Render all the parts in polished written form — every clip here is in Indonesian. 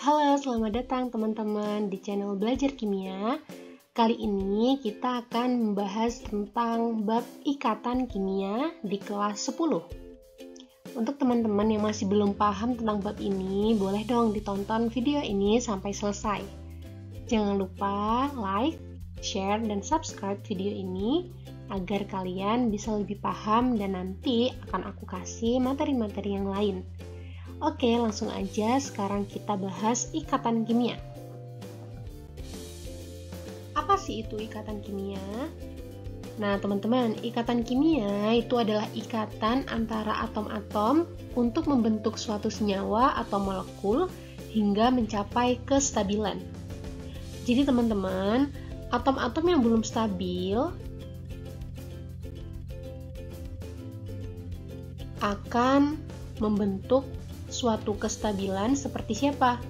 Halo, selamat datang teman-teman di channel Belajar Kimia. Kali ini kita akan membahas tentang bab ikatan kimia di kelas 10. Untuk teman-teman yang masih belum paham tentang bab ini, boleh dong ditonton video ini sampai selesai. Jangan lupa like, share, dan subscribe video ini agar kalian bisa lebih paham dan nanti akan aku kasih materi-materi yang lain. Oke, langsung aja sekarang kita bahas ikatan kimia. Apa sih itu ikatan kimia? Nah, teman-teman, ikatan kimia itu adalah ikatan antara atom-atom untuk membentuk suatu senyawa atau molekul hingga mencapai kestabilan. Jadi, teman-teman, atom-atom yang belum stabil akan membentuk suatu kestabilan seperti siapa?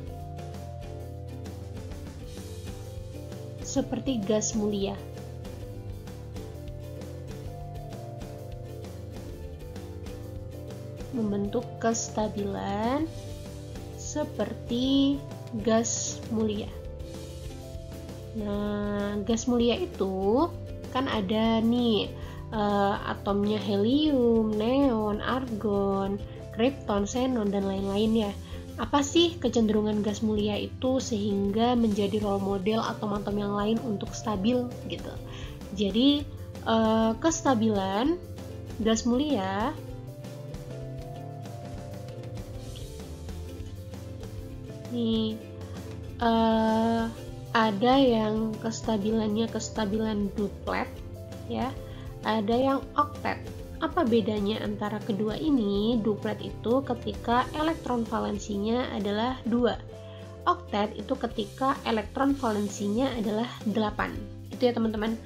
Seperti gas mulia. Membentuk kestabilan seperti gas mulia. Nah, gas mulia itu kan ada nih atomnya helium, neon, argon, krypton, xenon, dan lain-lain ya. Apa sih kecenderungan gas mulia itu sehingga menjadi role model atom-atom yang lain untuk stabil gitu. Jadi kestabilan gas mulia nih ada yang kestabilannya kestabilan duplet ya, ada yang oktet. Apa bedanya antara kedua ini? Duplet itu ketika elektron valensinya adalah 2. Oktet itu ketika elektron valensinya adalah 8. Itu ya teman-teman.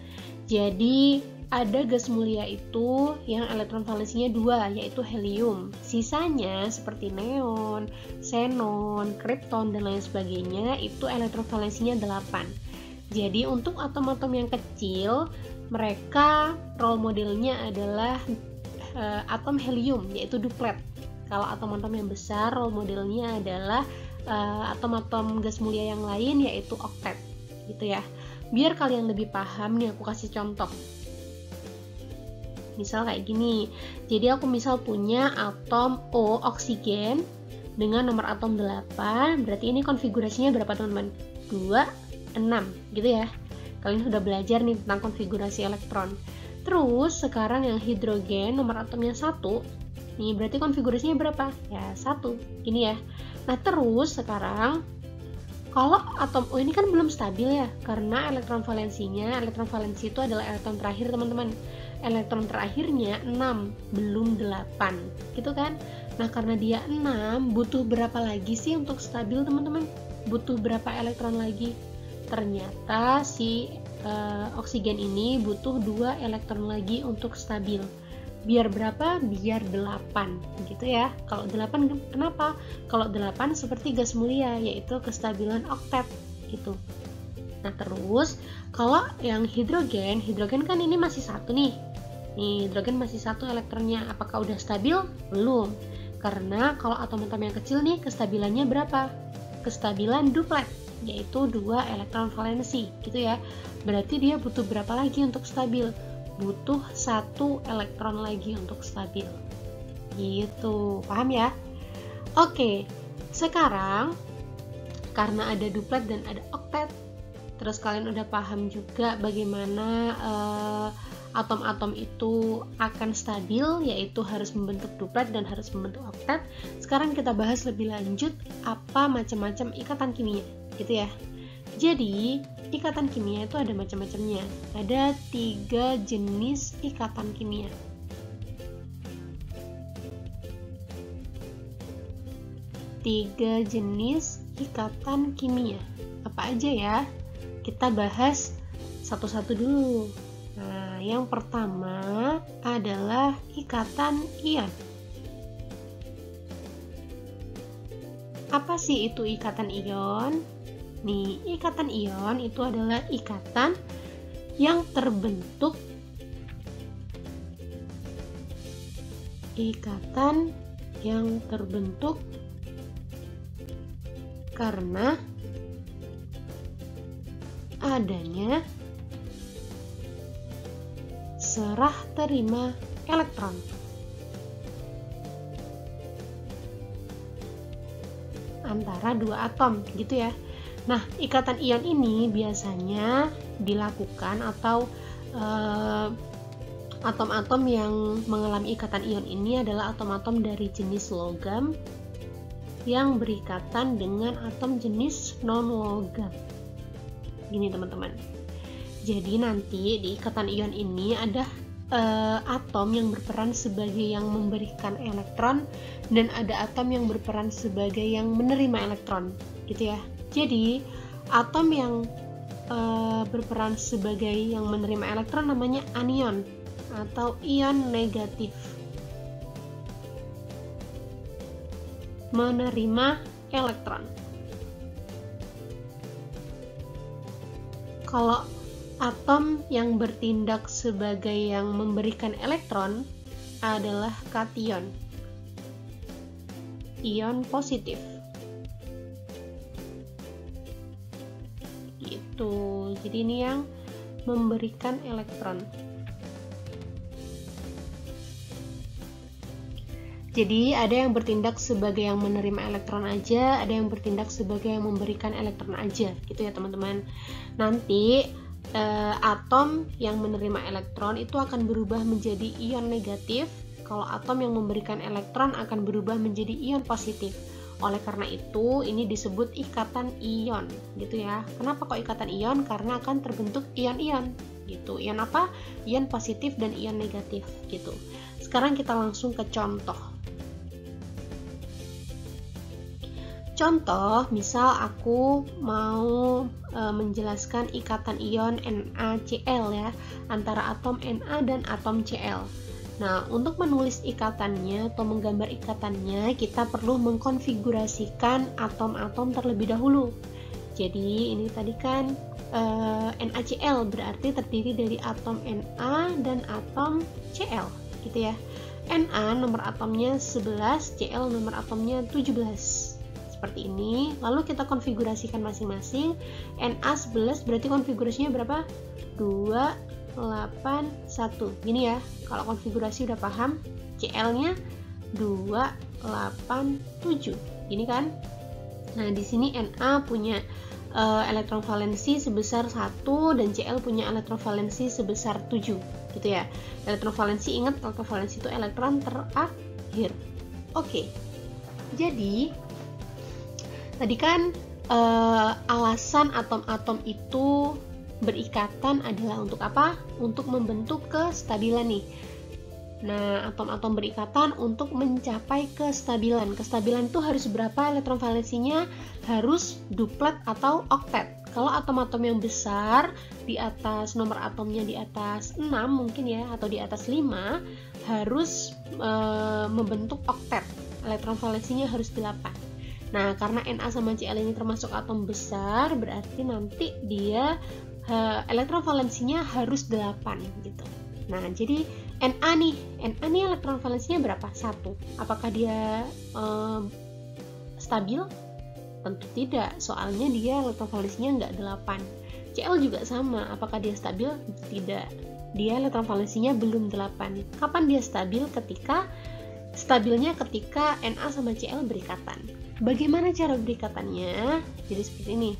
Jadi ada gas mulia itu yang elektron valensinya 2, yaitu helium. Sisanya seperti neon, xenon, krypton, dan lain sebagainya itu elektron valensinya 8. Jadi untuk atom-atom yang kecil, mereka role modelnya adalah atom helium, yaitu duplet. Kalau atom-atom yang besar, role modelnya adalah atom-atom gas mulia yang lain, yaitu oktet. Gitu ya. Biar kalian lebih paham nih, aku kasih contoh. Misal kayak gini. Jadi aku misal punya atom O, oksigen, dengan nomor atom 8. Berarti ini konfigurasinya berapa teman-teman? 2, 6, gitu ya. Kalian sudah belajar nih tentang konfigurasi elektron. Terus sekarang yang hidrogen nomor atomnya 1. Nih berarti konfigurasinya berapa? Ya 1. Gini ya. Nah terus sekarang kalau atom O ini kan belum stabil ya, karena elektron valensi itu adalah elektron terakhir teman-teman. Elektron terakhirnya 6, belum 8. Gitu kan? Nah karena dia 6, butuh berapa lagi sih untuk stabil teman-teman? Butuh berapa elektron lagi? Ternyata si oksigen ini butuh 2 elektron lagi untuk stabil. Biar berapa? Biar 8 gitu ya. Kalau 8 kenapa? Kalau 8 seperti gas mulia, yaitu kestabilan oktet gitu. Nah terus kalau yang hidrogen kan ini masih 1 nih. Nih hidrogen masih 1 elektronnya. Apakah udah stabil? Belum. Karena kalau atom-atom yang kecil nih kestabilannya berapa? Kestabilan duplet, yaitu 2 elektron valensi gitu ya. Berarti dia butuh berapa lagi untuk stabil? Butuh 1 elektron lagi untuk stabil. Gitu, paham ya? Oke, sekarang karena ada duplet dan ada oktet, terus kalian udah paham juga bagaimana atom-atom itu akan stabil, yaitu harus membentuk duplet dan harus membentuk oktet. Sekarang kita bahas lebih lanjut apa macam-macam ikatan kimia, gitu ya. Jadi, ikatan kimia itu ada macam-macamnya. Ada 3 jenis ikatan kimia. Tiga jenis ikatan kimia. Apa aja ya? Kita bahas satu-satu dulu. Nah, yang pertama adalah ikatan ion. Apa sih itu ikatan ion? Nih, ikatan ion itu adalah ikatan yang terbentuk Karena adanya serah terima elektron. Antara dua atom gitu ya. Nah, ikatan ion ini biasanya dilakukan atau atom-atom yang mengalami ikatan ion ini adalah atom-atom dari jenis logam yang berikatan dengan atom jenis non-logam. Gini teman-teman. Jadi nanti di ikatan ion ini ada atom yang berperan sebagai yang memberikan elektron dan ada atom yang berperan sebagai yang menerima elektron, gitu ya. Jadi atom yang berperan sebagai yang menerima elektron namanya anion atau ion negatif. Menerima elektron. Kalau atom yang bertindak sebagai yang memberikan elektron adalah kation, ion positif. Gitu. Jadi ini yang memberikan elektron. Jadi ada yang bertindak sebagai yang menerima elektron aja, ada yang bertindak sebagai yang memberikan elektron aja, gitu ya teman-teman. Nanti atom yang menerima elektron itu akan berubah menjadi ion negatif, kalau atom yang memberikan elektron akan berubah menjadi ion positif. Oleh karena itu ini disebut ikatan ion, gitu ya. Kenapa kok ikatan ion? Karena akan terbentuk ion-ion, gitu. Ion apa? Ion positif dan ion negatif, gitu. Sekarang kita langsung ke contoh. Contoh, misal aku mau menjelaskan ikatan ion NaCl ya, antara atom Na dan atom Cl. Nah, untuk menulis ikatannya atau menggambar ikatannya, kita perlu mengkonfigurasikan atom-atom terlebih dahulu. Jadi, ini tadi kan NaCl berarti terdiri dari atom Na dan atom Cl, gitu ya. Na nomor atomnya 11, Cl nomor atomnya 17. Seperti ini, lalu kita konfigurasikan masing-masing. Na11 berarti konfigurasinya berapa? 2, 8, 1. Gini ya, kalau konfigurasi udah paham. Cl-nya 2, 8, 7. Gini kan? Nah, di sini Na punya elektron valensi sebesar 1 dan Cl punya elektron valensi sebesar 7. Gitu ya. Elektron valensi, ingat elektron valensi itu elektron terakhir. Oke. Jadi tadi kan alasan atom-atom itu berikatan adalah untuk apa? Untuk membentuk kestabilan nih. Nah, atom-atom berikatan untuk mencapai kestabilan. Kestabilan itu harus berapa elektron valensinya? Harus duplet atau oktet. Kalau atom-atom yang besar di atas nomor atomnya di atas 6 mungkin ya, atau di atas 5 harus membentuk oktet. Elektron valensinya harus 8. Nah, karena Na sama Cl ini termasuk atom besar, berarti nanti dia elektron valensinya harus 8 gitu. Nah, jadi Na nih elektron valensinya berapa? 1. Apakah dia stabil? Tentu tidak, soalnya dia elektron valensinya nggak 8. Cl juga sama, apakah dia stabil? Tidak. Dia elektron valensinya belum 8. Kapan dia stabil? Stabilnya ketika Na sama Cl berikatan. Bagaimana cara berikatannya? Jadi seperti ini.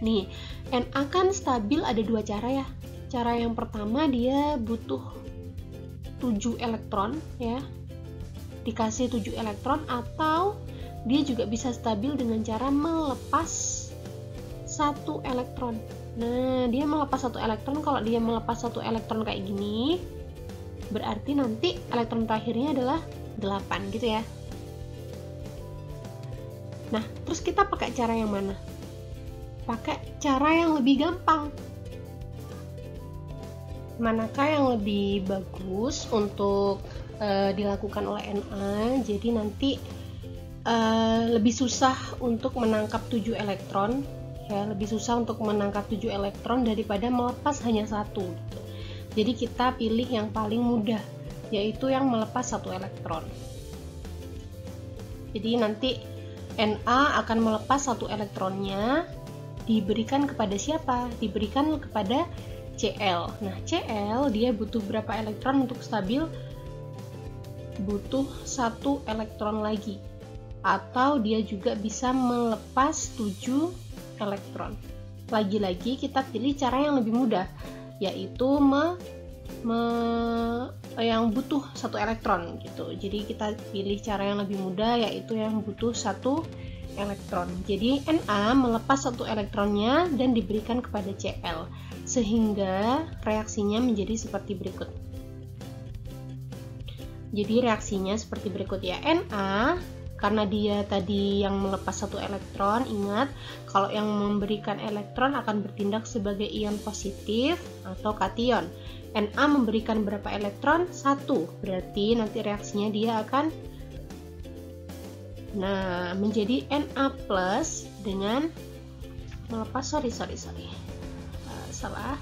Nih, Na kan stabil ada dua cara ya. Cara yang pertama dia butuh 7 elektron ya. Dikasih 7 elektron, atau dia juga bisa stabil dengan cara melepas 1 elektron. Nah, dia melepas 1 elektron. Kalau dia melepas 1 elektron kayak gini, berarti nanti elektron terakhirnya adalah 8 gitu ya. Nah, terus kita pakai cara yang mana? Pakai cara yang lebih gampang. Manakah yang lebih bagus untuk dilakukan oleh Na? Jadi nanti lebih susah untuk menangkap 7 elektron, ya, lebih susah untuk menangkap 7 elektron daripada melepas hanya 1 gitu. Jadi kita pilih yang paling mudah, yaitu yang melepas 1 elektron. Jadi nanti Na akan melepas satu elektronnya, diberikan kepada siapa? Diberikan kepada Cl. Nah, Cl dia butuh berapa elektron untuk stabil? Butuh 1 elektron lagi. Atau dia juga bisa melepas 7 elektron. Lagi-lagi kita pilih cara yang lebih mudah, yaitu yang butuh 1 elektron gitu. Jadi kita pilih cara yang lebih mudah, yaitu yang butuh 1 elektron. Jadi Na melepas 1 elektronnya dan diberikan kepada Cl, sehingga reaksinya menjadi seperti berikut. Jadi reaksinya seperti berikut ya. Na, karena dia tadi yang melepas 1 elektron, ingat kalau yang memberikan elektron akan bertindak sebagai ion positif atau kation. Na memberikan berapa elektron? 1. Berarti nanti reaksinya dia akan menjadi Na plus dengan melepas salah.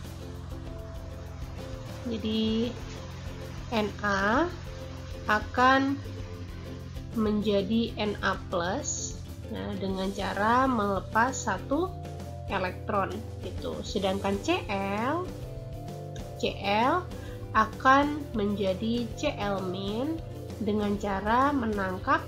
Jadi Na akan menjadi Na plus dengan cara melepas 1 elektron gitu. Sedangkan Cl akan menjadi Cl- dengan cara menangkap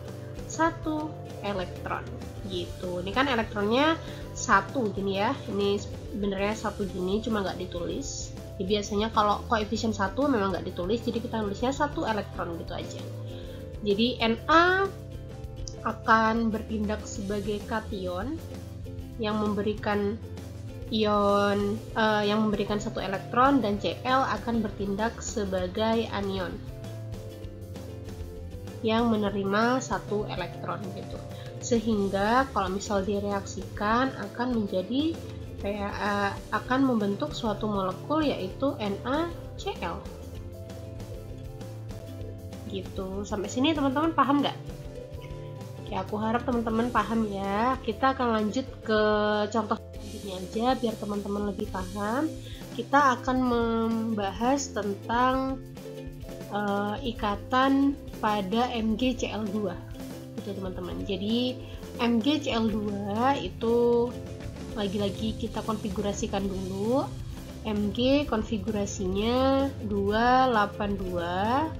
1 elektron gitu. Ini kan elektronnya 1 gini ya. Ini sebenarnya 1 gini, cuma nggak ditulis. Jadi biasanya kalau koefisien 1 memang nggak ditulis, jadi kita tulisnya 1 elektron gitu aja. Jadi Na akan bertindak sebagai kation yang memberikan ion yang memberikan 1 elektron, dan Cl akan bertindak sebagai anion yang menerima 1 elektron gitu. Sehingga kalau misal direaksikan akan membentuk suatu molekul, yaitu NaCl. Gitu. Sampai sini teman-teman paham nggak? Ya, aku harap teman-teman paham ya. Kita akan lanjut ke contoh selanjutnya aja biar teman-teman lebih paham. Kita akan membahas tentang ikatan pada MgCl2 gitu teman-teman. Jadi MgCl2 itu lagi-lagi kita konfigurasikan dulu. Mg konfigurasinya 282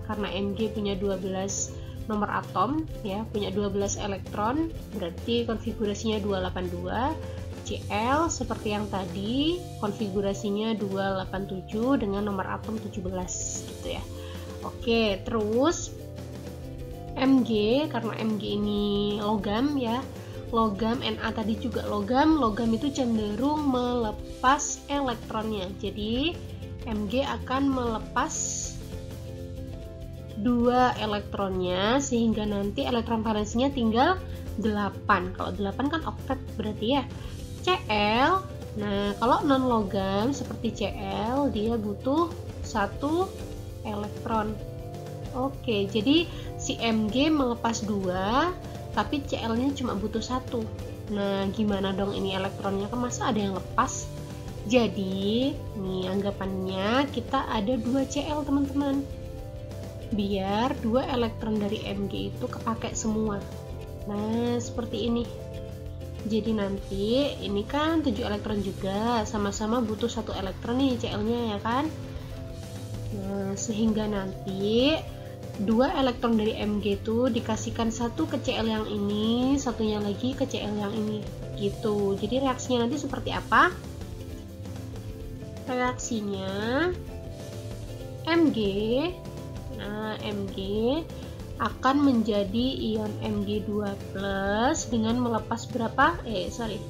karena Mg punya 12 nomor atom ya, punya 12 elektron, berarti konfigurasinya 282. Cl seperti yang tadi, konfigurasinya 287 dengan nomor atom 17 gitu ya. Oke, terus Mg, karena Mg ini logam ya, logam, Na tadi juga logam itu cenderung melepas elektronnya. Jadi Mg akan melepas 2 elektronnya, sehingga nanti elektron valensinya tinggal 8. Kalau 8 kan oktet berarti ya. Cl, nah kalau non logam seperti Cl, dia butuh 1 elektron. Oke, jadi si Mg melepas 2, tapi Cl-nya cuma butuh 1. Nah, gimana dong ini elektronnya? Masa ada yang lepas? Jadi, nih anggapannya kita ada 2 Cl, teman-teman. Biar 2 elektron dari Mg itu kepake semua. Nah, seperti ini. Jadi nanti ini kan 7 elektron juga, sama-sama butuh 1 elektron nih Cl-nya ya kan? Nah, sehingga nanti 2 elektron dari Mg itu dikasihkan 1 ke Cl yang ini, satunya lagi ke Cl yang ini gitu. Jadi reaksinya nanti seperti apa? Reaksinya Mg, nah Mg akan menjadi ion Mg2+ dengan melepas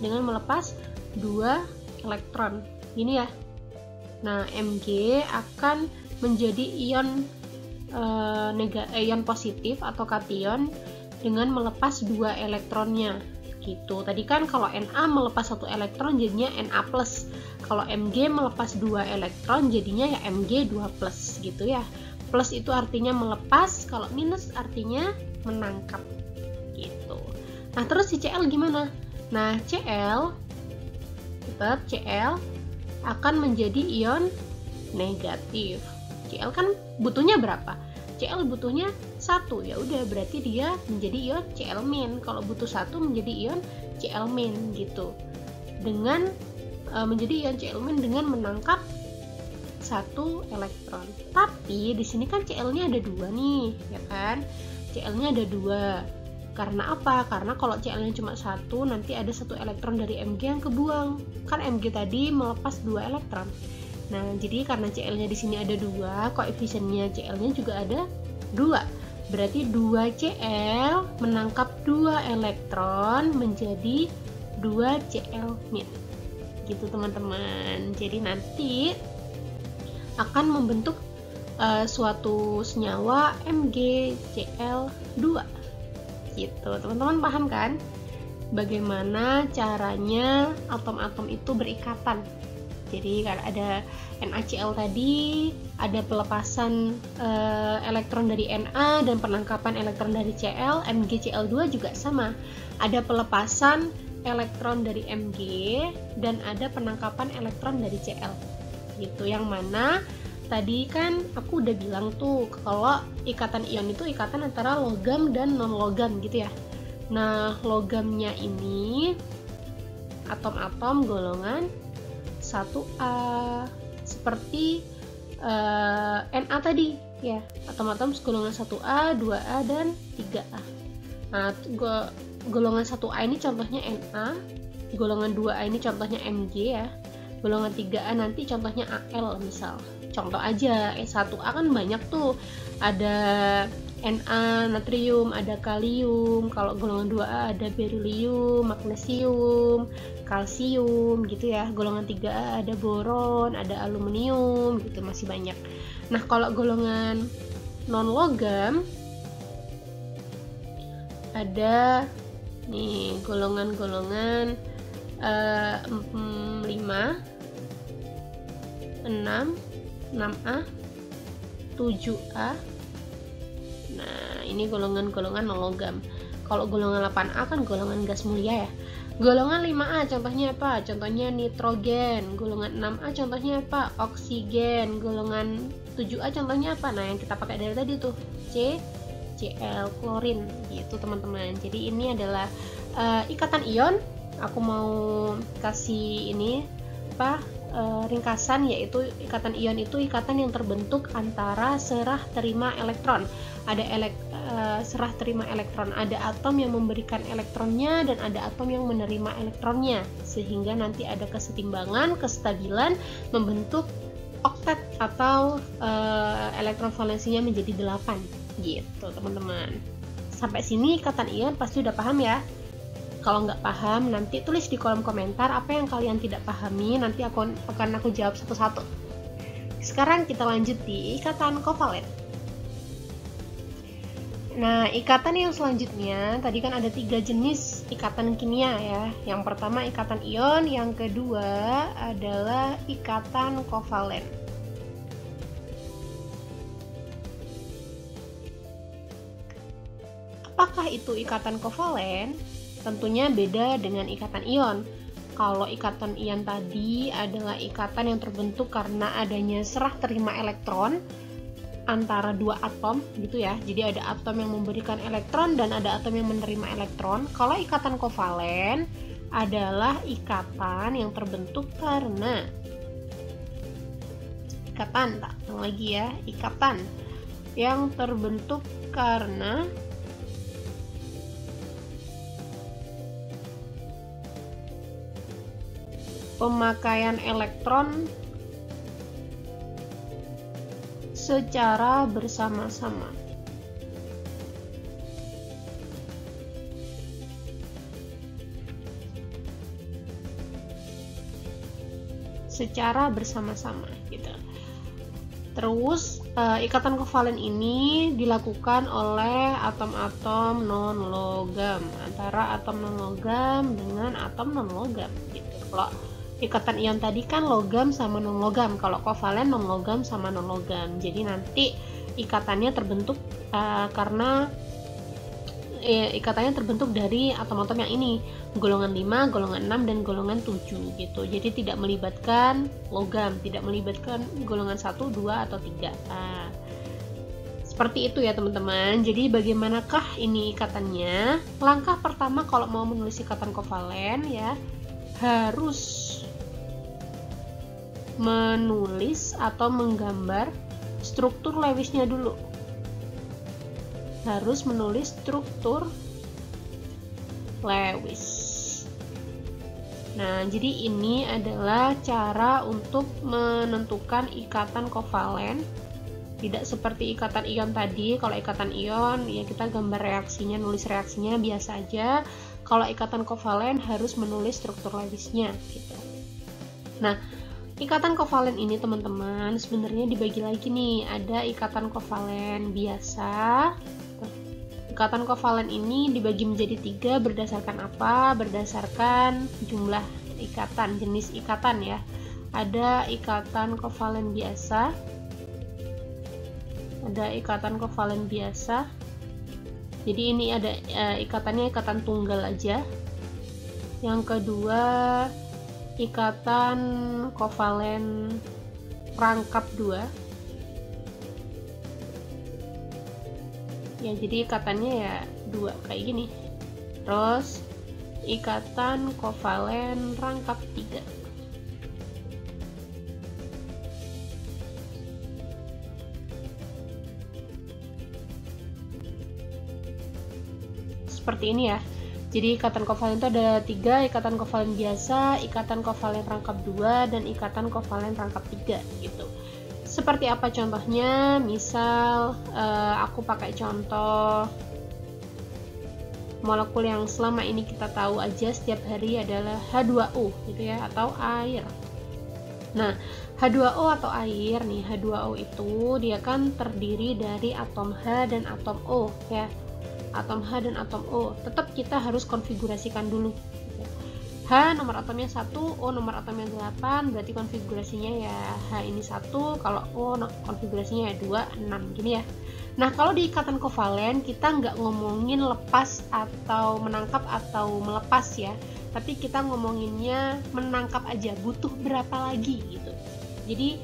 dengan melepas 2 elektron. Ini ya. Nah, Mg akan menjadi ion ion positif atau kation dengan melepas 2 elektronnya gitu. Tadi kan kalau Na melepas 1 elektron jadinya Na+. Kalau Mg melepas 2 elektron jadinya ya Mg2+ gitu ya. Plus itu artinya melepas, kalau minus artinya menangkap gitu. Nah, terus si Cl gimana? Nah, Cl akan menjadi ion negatif. Cl kan butuhnya berapa? Cl butuhnya 1, ya udah berarti dia menjadi ion Cl-. Kalau butuh 1 menjadi ion Cl- gitu. Dengan menjadi ion Cl- dengan menangkap 1 elektron. Tapi di sini kan Cl-nya ada 2 nih, ya kan? Cl-nya ada 2. Karena apa? Karena kalau Cl-nya cuma 1, nanti ada 1 elektron dari Mg yang kebuang. Kan Mg tadi melepas 2 elektron. Nah, jadi karena Cl-nya di sini ada 2, koefisiennya Cl-nya juga ada 2. Berarti 2 Cl menangkap 2 elektron menjadi 2 Cl-. Gitu teman-teman. Jadi nanti akan membentuk suatu senyawa MgCl2. Gitu. Teman-teman paham kan? Bagaimana caranya atom-atom itu berikatan. Jadi kan ada NaCl tadi, ada pelepasan elektron dari Na dan penangkapan elektron dari Cl. MgCl2 juga sama, ada pelepasan elektron dari Mg dan ada penangkapan elektron dari Cl. Gitu, yang mana tadi kan aku udah bilang tuh kalau ikatan ion itu ikatan antara logam dan non logam gitu ya. Nah, logamnya ini atom-atom golongan 1A seperti Na tadi ya, atom-atom golongan 1A, 2A dan 3A. Nah, golongan 1A ini contohnya Na, golongan 2A ini contohnya Mg ya, golongan 3A nanti contohnya Al misal. Contoh aja, 1A kan banyak tuh, ada Na, natrium, ada kalium. Kalau golongan 2A ada berilium, magnesium, kalsium gitu ya. Golongan 3A ada boron, ada aluminium gitu, masih banyak. Nah, kalau golongan non logam ada nih golongan-golongan 5, 6, 6A, 7A. Nah, ini golongan-golongan non logam. Kalau golongan 8A kan golongan gas mulia ya. Golongan 5A contohnya apa? Contohnya nitrogen. Golongan 6A contohnya apa? Oksigen. Golongan 7A contohnya apa? Nah, yang kita pakai dari tadi tuh Cl, klorin gitu teman-teman. Jadi ini adalah ikatan ion. Aku mau kasih ini ringkasan, yaitu ikatan ion itu ikatan yang terbentuk antara serah terima elektron. Ada serah terima elektron, ada atom yang memberikan elektronnya dan ada atom yang menerima elektronnya, sehingga nanti ada kesetimbangan, kestabilan, membentuk oktet atau elektron valensinya menjadi 8 gitu teman-teman. Sampai sini ikatan ion pasti udah paham ya. Kalau nggak paham, nanti tulis di kolom komentar apa yang kalian tidak pahami, nanti akan aku jawab satu-satu. Sekarang kita lanjut di ikatan kovalen. Nah, ikatan yang selanjutnya, tadi kan ada 3 jenis ikatan kimia ya. Yang pertama ikatan ion, yang kedua adalah ikatan kovalen. Apakah itu ikatan kovalen? Tentunya beda dengan ikatan ion. Kalau ikatan ion tadi adalah ikatan yang terbentuk karena adanya serah terima elektron antara 2 atom gitu ya. Jadi ada atom yang memberikan elektron dan ada atom yang menerima elektron. Kalau ikatan kovalen adalah ikatan yang terbentuk karena ikatan yang terbentuk karena pemakaian elektron secara bersama-sama. Secara bersama-sama gitu. Terus ikatan kovalen ini dilakukan oleh atom-atom non logam, antara atom non logam dengan atom non logam gitu. Kalau ikatan ion tadi kan logam sama non logam, kalau kovalen non logam sama non logam. Jadi nanti ikatannya terbentuk karena ikatannya terbentuk dari atom-atom yang ini, golongan 5, golongan 6 dan golongan 7 gitu. Jadi tidak melibatkan logam, tidak melibatkan golongan 1, 2 atau 3. Seperti itu ya teman-teman. Jadi bagaimanakah ini ikatannya? Langkah pertama kalau mau menulis ikatan kovalen ya, harus menulis atau menggambar struktur Lewisnya dulu. Harus menulis struktur Lewis. Nah, jadi ini adalah cara untuk menentukan ikatan kovalen. Tidak seperti ikatan ion tadi. Kalau ikatan ion ya kita gambar reaksinya, nulis reaksinya biasa aja. Kalau ikatan kovalen harus menulis struktur Lewisnya gitu. Nah, ikatan kovalen ini teman-teman sebenarnya dibagi lagi nih. Ada ikatan kovalen biasa. Ikatan kovalen ini dibagi menjadi 3 berdasarkan apa? Berdasarkan jumlah ikatan, jenis ikatan ya. Ada ikatan kovalen biasa. Ada ikatan kovalen biasa. Jadi ini ada ikatannya ikatan tunggal aja. Yang kedua ikatan kovalen rangkap 2. Ya, jadi ikatannya ya 2 kayak gini. Terus ikatan kovalen rangkap 3. Seperti ini ya. Jadi ikatan kovalen itu ada 3, ikatan kovalen biasa, ikatan kovalen rangkap 2, dan ikatan kovalen rangkap 3 gitu. Seperti apa contohnya? Misal aku pakai contoh molekul yang selama ini kita tahu aja setiap hari adalah H2O gitu ya, atau air. Nah, H2O atau air nih, H2O itu dia kan terdiri dari atom H dan atom O ya. Atom H dan atom O. Tetap kita harus konfigurasikan dulu. H nomor atomnya 1, O nomor atomnya 8, berarti konfigurasinya ya H ini 1, kalau O konfigurasinya ya 2, 6 gini ya. Nah, kalau di ikatan kovalen kita nggak ngomongin lepas atau menangkap atau melepas ya, tapi kita ngomonginnya menangkap aja, butuh berapa lagi gitu. Jadi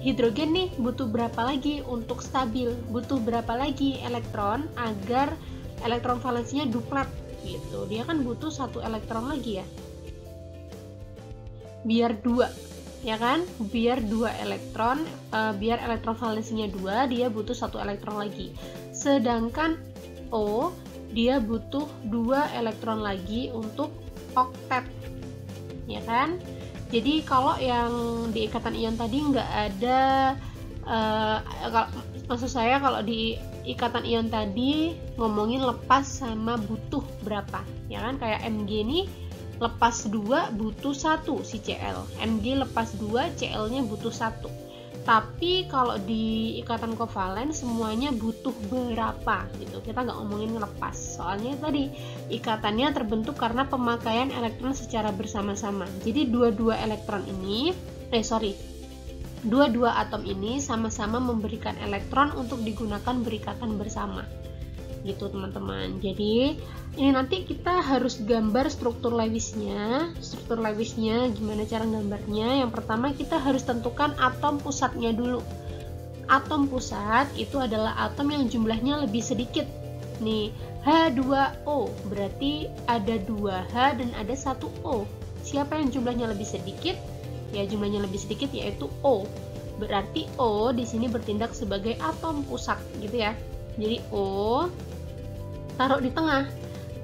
hidrogen nih butuh berapa lagi untuk stabil, butuh berapa lagi elektron agar elektron valensinya duplet gitu. Dia kan butuh 1 elektron lagi ya, biar 2 ya kan, biar 2 elektron, biar elektron valensinya 2, dia butuh 1 elektron lagi. Sedangkan O dia butuh 2 elektron lagi untuk oktet ya kan. Jadi kalau yang di ikatan ion tadi nggak ada, maksud saya kalau di ikatan ion tadi ngomongin lepas sama butuh berapa, ya kan? Kayak Mg ini lepas 2 butuh 1 si Cl, Mg lepas 2 Cl-nya butuh 1. Tapi kalau di ikatan kovalen semuanya butuh berapa gitu. Kita nggak ngomongin lepas. Soalnya tadi ikatannya terbentuk karena pemakaian elektron secara bersama-sama. Jadi dua-dua atom ini sama-sama memberikan elektron untuk digunakan berikatan bersama. Gitu teman-teman. Jadi ini nanti kita harus gambar struktur Lewisnya. Struktur Lewisnya gimana cara gambarnya? Yang pertama kita harus tentukan atom pusatnya dulu. Atom pusat itu adalah atom yang jumlahnya lebih sedikit. Nih, H2O berarti ada 2H dan ada 1O. Siapa yang jumlahnya lebih sedikit? Ya, jumlahnya lebih sedikit yaitu O. Berarti O di sini bertindak sebagai atom pusat gitu ya. Jadi O taruh di tengah,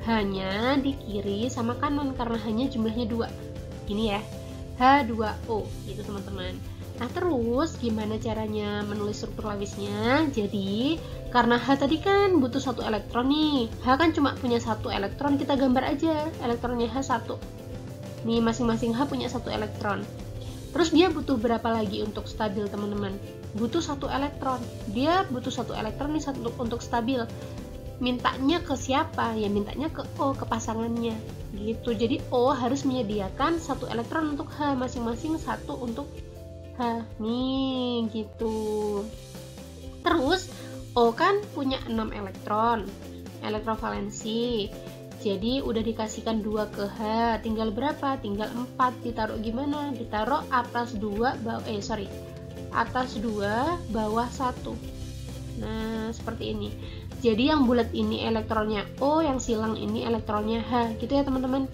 hanya di kiri sama kanan karena hanya jumlahnya 2. Ini ya, H2O gitu teman-teman. Nah, terus gimana caranya menulis struktur Lewisnya? Jadi karena H tadi kan butuh 1 elektron nih, H kan cuma punya 1 elektron, kita gambar aja elektronnya H1. Nih, masing-masing H punya 1 elektron. Terus dia butuh berapa lagi untuk stabil teman-teman? Butuh 1 elektron. Dia butuh 1 elektron nih untuk stabil. Mintanya ke siapa? Ya mintanya ke O, ke pasangannya gitu. Jadi O harus menyediakan 1 elektron untuk H, masing-masing 1 untuk H nih gitu. Terus O kan punya 6 elektron valensi. Jadi udah dikasihkan 2 ke H, tinggal berapa? Tinggal 4. Ditaruh gimana? Ditaruh atas 2 atas 2 bawah 1. Nah, seperti ini. Jadi yang bulat ini elektronnya O, yang silang ini elektronnya H, gitu ya teman-teman.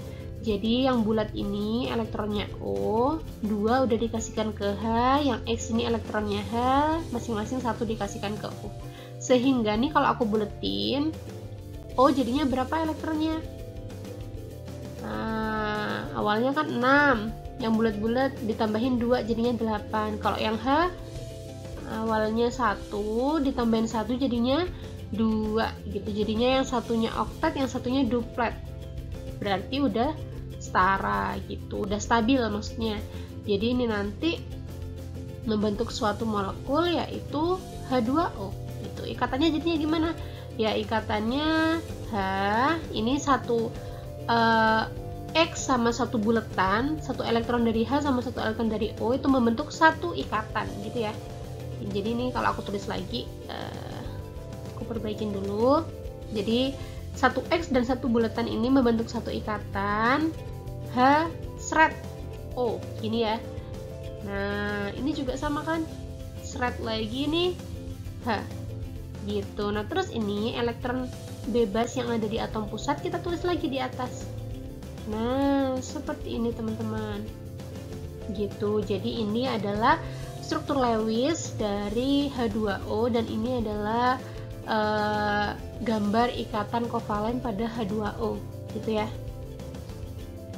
Jadi yang bulat ini elektronnya O, 2 udah dikasihkan ke H, yang X ini elektronnya H, masing-masing 1 dikasihkan ke O. Sehingga nih kalau aku buletin, O jadinya berapa elektronnya? Nah, awalnya kan 6, yang bulat-bulat ditambahin 2 jadinya 8. Kalau yang H awalnya 1 ditambahin 1 jadinya 2 gitu. Jadinya yang satunya oktet, yang satunya duplet. Berarti udah setara gitu, udah stabil maksudnya. Jadi ini nanti membentuk suatu molekul yaitu H2O gitu. Ikatannya jadinya gimana? Ya ikatannya H, ini satu X sama satu buletan, satu elektron dari H sama satu elektron dari O itu membentuk satu ikatan gitu ya. Jadi ini kalau aku tulis lagi, aku perbaikin dulu. Jadi satu X dan satu buletan ini membentuk satu ikatan H seret O, gini ya. Nah ini juga sama kan, seret lagi nih H gitu. Nah terus ini elektron bebas yang ada di atom pusat kita tulis lagi di atas. Nah seperti ini teman-teman gitu. Jadi ini adalah struktur Lewis dari H2O dan ini adalah gambar ikatan kovalen pada H2O gitu ya.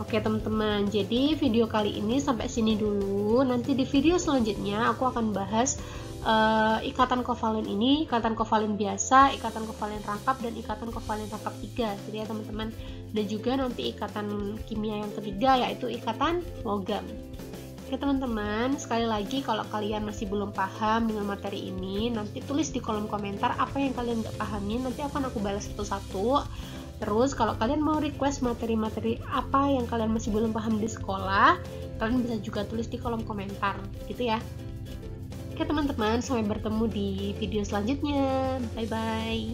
Oke teman-teman, jadi video kali ini sampai sini dulu. Nanti di video selanjutnya aku akan bahas ikatan kovalen ini, ikatan kovalen biasa, ikatan kovalen rangkap, dan ikatan kovalen rangkap 3 gitu ya teman-teman. Dan juga nanti ikatan kimia yang ketiga yaitu ikatan logam. Oke teman-teman, sekali lagi kalau kalian masih belum paham dengan materi ini, nanti tulis di kolom komentar apa yang kalian nggak pahami, nanti akan aku balas satu-satu. Terus kalau kalian mau request materi-materi apa yang kalian masih belum paham di sekolah, kalian bisa juga tulis di kolom komentar gitu ya. Oke teman-teman, sampai bertemu di video selanjutnya. Bye bye.